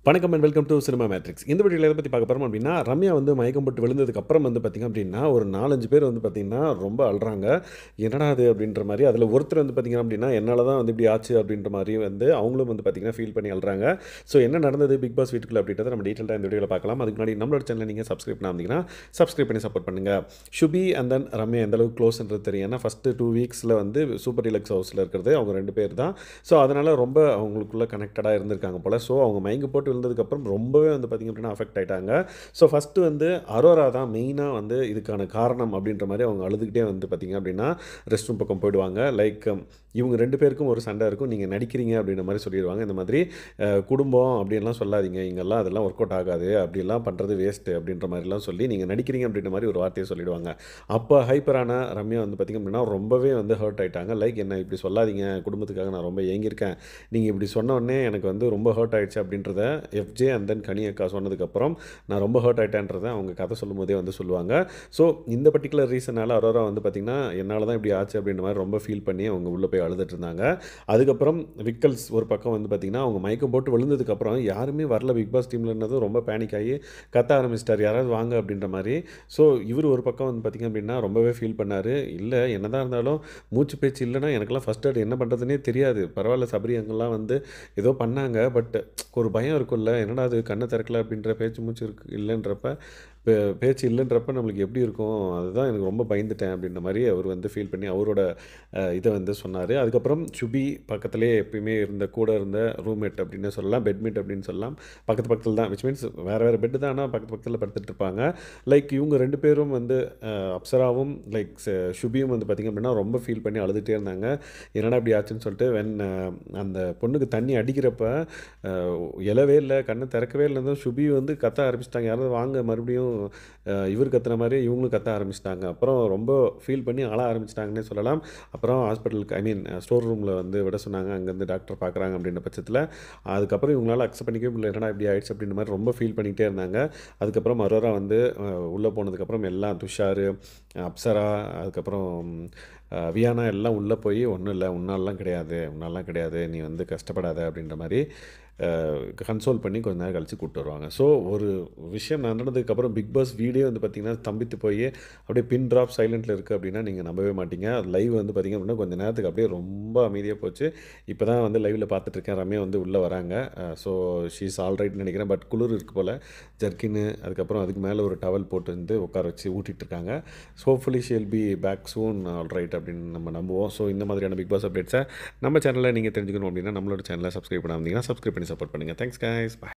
வணக்கம் and welcome to cinema matrix. இந்த வீடியோவில் எதை பற்றி பார்க்க போகிறோம் அப்படின்னா, ரம்யா வந்து மயக்கம் போட்டு விழுந்ததுக்கு அப்புறம் வந்து பார்த்திங்க அப்படின்னா, ஒரு 4, 5 பேர் வந்து பார்த்திங்கன்னா ரொம்ப அழுறாங்க. என்னடா அது அப்படின்ற மாதிரி. அதில் ஒருத்தர் வந்து பார்த்திங்க அப்படின்னா, என்னால் தான் வந்து இப்படி ஆச்சு அப்படின்ற மாதிரி வந்து அவங்களும் வந்து பார்த்திங்கன்னா ஃபீல் பண்ணி அழுறாங்க. ஸோ என்ன நடந்தது பிக் பாஸ் வீட்டுக்குள்ள அப்படின்றத நம்ம டீட்டெயிலாக இந்த வீடியோவில் பார்க்கலாம். அதுக்கு முன்னாடி நம்மளோட சேனலை நீங்கள் சப்ஸ்கிரைப் பண்ணாமீங்கன்னா சப்ஸ்கிரைப் பண்ணி சப்போர்ட் பண்ணுங்கள். ஷுபி அண்ட் தென் ரம்யா எந்த அளவுக்கு க்ளோஸ்ன்றது தெரியும். ஏன்னா ஃபஸ்ட்டு 2 வீக்ஸில் வந்து சூப்பர் டீலக்ஸ் ஹவுஸில் இருக்கிறது அவங்க 2 பேர் தான். ஸோ அதனால் ரொம்ப அவங்களுக்குள்ள கனெக்டடாக இருந்திருக்காங்க போல். ஸோ அவங்க மயங்க போட்டு விழுந்ததுக்கப்புறம் ரொம்பவே வந்து பார்த்திங்க அப்படின்னா அஃபெக்ட் ஆகிட்டாங்க. ஸோ ஃபஸ்ட்டு வந்து அரோரா தான் மெயினாக வந்து இதுக்கான காரணம் அப்படின்ற மாதிரி அவங்க அழுதுகிட்டே வந்து பார்த்திங்க அப்படின்னா ரெஸ்ட் ரூம் பக்கம் போயிடுவாங்க. லைக் இவங்க 2 பேருக்கும் ஒரு சண்டை இருக்கும். நீங்கள் நடிக்கிறீங்க அப்படின்ற மாதிரி சொல்லிடுவாங்க. இந்த மாதிரி குடும்பம் அப்படின்லாம் சொல்லாதீங்க, இங்கெல்லாம் அதெல்லாம் ஒர்க் அவுட் ஆகாது, அப்படிலாம் பண்ணுறது வேஸ்ட்டு அப்படின்ற மாதிரிலாம் சொல்லி நீங்கள் நடிக்கிறீங்க அப்படின்ற மாதிரி ஒரு வார்த்தையை சொல்லிடுவாங்க. அப்போ ஹைப்பரான ரம்யா வந்து பார்த்திங்க அப்படின்னா ரொம்பவே வந்து ஹர்ட் ஆகிட்டாங்க. லைக் என்ன இப்படி சொல்லாதீங்க, குடும்பத்துக்காக நான் ரொம்ப ஏங்கியிருக்கேன், நீங்கள் இப்படி சொன்ன உடனே எனக்கு வந்து ரொம்ப ஹர்ட் ஆகிடுச்சு அப்படின்றத எஃப்ஜே அண்ட் தென் கனி அக்கா சொன்னதுக்கப்புறம் நான் ரொம்ப ஹர்ட் ஆகிட்டேன்றதை அவங்க கதை சொல்லும் போதே வந்து சொல்லுவாங்க. ஸோ இந்த பர்டிகுலர் ரீசனால் அரோரா வந்து பார்த்திங்கன்னா என்னால் தான் இப்படி ஆச்சு அப்படின்ற மாதிரி ரொம்ப ஃபீல் பண்ணி அவங்க உள்ளே போய் அழுதுட்டு இருந்தாங்க. அதுக்கப்புறம் விக்கல்ஸ் ஒரு பக்கம் வந்து பார்த்திங்கன்னா அவங்க மயக்கம் போட்டு விழுந்ததுக்கப்புறம் யாருமே வரல பிக் பாஸ் டீம்லன்னதும் ரொம்ப பேனிக் ஆகி கத்த ஆரம்பிச்சிட்டார், யாராவது வாங்க அப்படின்ற மாதிரி. ஸோ இவர் ஒரு பக்கம் வந்து பார்த்திங்க அப்படின்னா ரொம்பவே ஃபீல் பண்ணார். இல்லை என்னதான் இருந்தாலும் மூச்சு பேச்சு இல்லைன்னா எனக்கெல்லாம் ஃபஸ்ட் எய்ட் என்ன பண்ணுறதுனே தெரியாது, பரவாயில்ல சபரி அங்கெல்லாம் வந்து ஏதோ பண்ணாங்க, பட் ஒரு பயம் இருக்கும்ல, என்னடா அது கண்ணை திறக்கல அப்படின்ற பேச்சு மூச்சு இருக்கு இல்லைன்றப்ப பேச்சு இல்லைன்றப்ப நம்மளுக்கு எப்படி இருக்கும், அதுதான் எனக்கு ரொம்ப பயந்துட்டேன் அப்படின்ற மாதிரி அவர் வந்து ஃபீல் பண்ணி அவரோட இதை வந்து சொன்னார். அதுக்கப்புறம் சுபி பக்கத்துலேயே எப்பயுமே கூட இருந்த ரூம்மேட் அப்படின்னு சொல்லலாம், பெட்மேட் அப்படின்னு சொல்லலாம், பக்கத்தில் தான், விச் மீன்ஸ் வேறு பெட்டு தான், ஆனால் பக்கத்தில் படுத்துட்டு இருப்பாங்க. லைக் இவங்க 2 பேரும் வந்து அப்சராவும் லைக் சுபியும் வந்து பார்த்திங்க அப்படின்னா ரொம்ப ஃபீல் பண்ணி அழுதுகிட்டே இருந்தாங்க. என்னடா இப்படி ஆச்சுன்னு சொல்லிட்டு அந்த பொண்ணுக்கு தண்ணி அடிக்கிறப்ப எழவே இல்லை, கண்ணை திறக்கவே இல்லைன்னு சுபி வந்து கத்த ஆரம்பிச்சிட்டாங்க, யாராவது வாங்க மறுபடியும் இவர் கத்துன மாதிரி இவங்களும் கத்த ஆரம்பிச்சிட்டாங்க. அப்புறம் ரொம்ப ஃபீல் பண்ணி அழ ஆரம்பிச்சிட்டாங்கன்னே சொல்லலாம். அப்புறம் ஹாஸ்பிட்டலுக்கு ஸ்டோர் ரூமில் வந்து விட சொன்னாங்க, அங்கேருந்து டாக்டர் பார்க்குறாங்க அப்படின்ற பட்சத்தில். அதுக்கப்புறம் இவங்களால அக்செப்ட் பண்ணிக்கவே முடியல, என்னடா இப்படி ஆயிடுச்சு அப்படின்ற மாதிரி ரொம்ப ஃபீல் பண்ணிகிட்டே இருந்தாங்க. அதுக்கப்புறம் அரோரா வந்து உள்ளே போனதுக்கப்புறம் எல்லாம் துஷார், அப்சரா, அதுக்கப்புறம் வியானா எல்லாம் உள்ளே போய் ஒன்றும் இல்லை, உன்னாலலாம் கிடையாது, நீ வந்து கஷ்டப்படாத அப்படின்ற மாதிரி கன்சோல் பண்ணி கொஞ்ச நேரம் கழித்து கூப்பிட்டு வருவாங்க. ஸோ ஒரு விஷயம் நடந்ததுக்கப்புறம் பிக் பாஸ் வீடியோ வந்து பார்த்திங்கன்னா தம்பித்து போய் அப்படியே பின் ட்ராப் சைலண்ட்டில் இருக்குது அப்படின்னா நீங்கள் நம்பவே மாட்டீங்க. லைவ் வந்து பார்த்திங்க அப்படின்னா கொஞ்சம் நேரத்துக்கு அப்படியே ரொம்ப அமைதியாக போச்சு. இப்போ தான் வந்து லைவில் பார்த்துட்ருக்கேன், ரம்யா வந்து உள்ளே வராங்க. ஸோ ஷீஸ் ஆல்ரைட்னு நினைக்கிறேன், பட் குளிர் இருக்குது போல், ஜர்க்கின்னு அதுக்கப்புறம் அதுக்கு மேலே ஒரு டவல் போட்டு வந்து உட்கார வச்சு ஊட்டிகிட்டு இருக்காங்க. So hopefully she'll be back soon alright அப்படின்னு நம்ம நம்புவோம். ஸோ இந்த மாதிரியான பிக் பாஸ் அப்டேட்ஸை நம்ம சேனலில் நீங்கள் தெரிஞ்சுக்கணும் அப்படின்னா நம்மளோட சேனலை சப்ஸ்கிரைப் பண்ணாமல் சப்ஸ்கிரைப் பண்ணி சப்போர்ட் பண்ணுங்கள். Thanks guys, by.